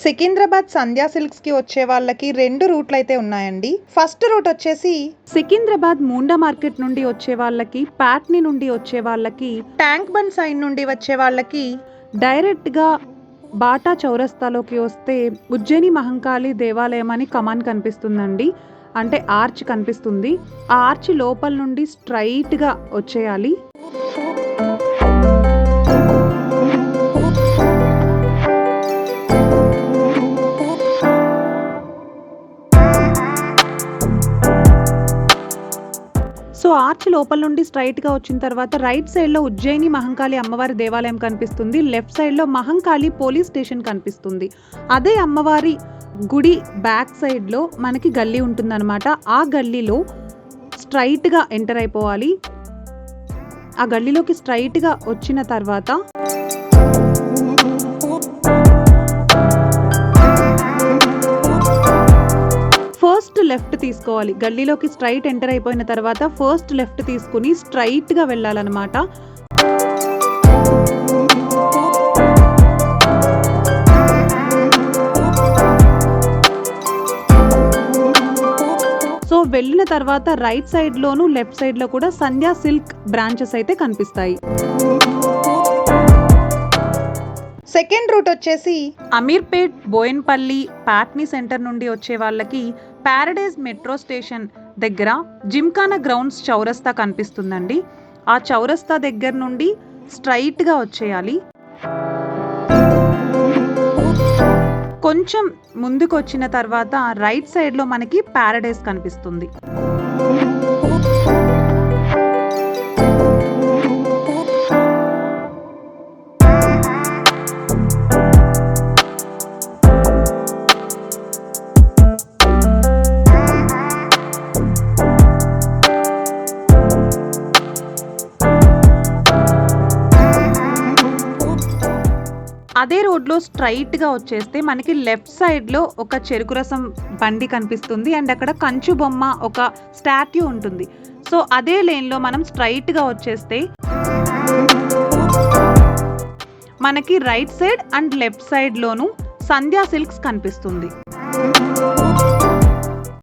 సికింద్రాబాద్ సంధ్యా silks కి వచ్చే వాళ్ళకి 2 రూట్లు అయితే ఉన్నాయండి. ఫస్ట్ రూట్ వచ్చేసి సికింద్రాబాద్ మూండా మార్కెట్ నుండి వచ్చే వాళ్ళకి, పాట్నీ నుండి వచ్చే వాళ్ళకి, ట్యాంక్ బండ్ సైడ్ నుండి వచ్చే వాళ్ళకి డైరెక్ట్ గా బాటా చౌరస్తాలోకి వస్తే ఉజ్జయిని మహంకాళి దేవాలయం అని కమాన్ కనిపిస్తుందండి. అంటే ఆర్చ్ కనిపిస్తుంది. ఆ ఆర్చ్ లోపల నుండి స్ట్రైట్ గా వచ్చేయాలి. సో ఆర్చ్ లోపల నుండి స్ట్రైట్ గా వచ్చిన తర్వాత రైట్ సైడ్ లో ఉజ్జయిని మహంకాళి అమ్మవారి దేవాలయం కనిపిస్తుంది. లెఫ్ట్ సైడ్ లో మహంకాళి పోలీస్ స్టేషన్ కనిపిస్తుంది. అదే అమ్మవారి గుడి బ్యాక్ సైడ్ లో మనకి గల్లీ ఉంటుందన్నమాట. ఆ గల్లీలో స్ట్రైట్ గా ఎంటర్ అయిపోవాలి. ఆ గల్లీలోకి స్ట్రైట్ గా వచ్చిన తర్వాత ఫస్ట్ లెఫ్ట్ తీసుకోవాలి. గల్లీలోకి స్ట్రైట్ ఎంటర్ అయిపోయిన తర్వాత ఫస్ట్ లెఫ్ట్ తీసుకుని స్ట్రైట్ గా వెళ్ళాలన్నమాట. సో వెళ్ళిన తర్వాత రైట్ సైడ్ లోను లెఫ్ట్ సైడ్ లో కూడా సంధ్యా సిల్క్ బ్రాంచెస్ అయితే కనిపిస్తాయి. సెకండ్ రూట్ వచ్చేసి అమీర్పేట్, బోయన్పల్లి, పాట్నీ సెంటర్ నుండి వచ్చే వాళ్ళకి ప్యారడైజ్ మెట్రో స్టేషన్ దగ్గర జిమ్ఖానా గ్రౌండ్స్ చౌరస్తా కనిపిస్తుందండి. ఆ చౌరస్తా దగ్గర నుండి స్ట్రైట్ గా వచ్చేయాలి. కొంచెం ముందుకు వచ్చిన తర్వాత రైట్ సైడ్ లో మనకి ప్యారడైజ్ కనిపిస్తుంది. అదే రోడ్లో స్ట్రైట్గా వచ్చేస్తే మనకి లెఫ్ట్ సైడ్లో ఒక చెరుకు రసం బండి కనిపిస్తుంది. అండ్ అక్కడ కంచు బొమ్మ ఒక స్టాట్యూ ఉంటుంది. సో అదే లేన్లో మనం స్ట్రైట్గా వచ్చేస్తే మనకి రైట్ సైడ్ అండ్ లెఫ్ట్ సైడ్లోను సంధ్యా సిల్క్స్ కనిపిస్తుంది.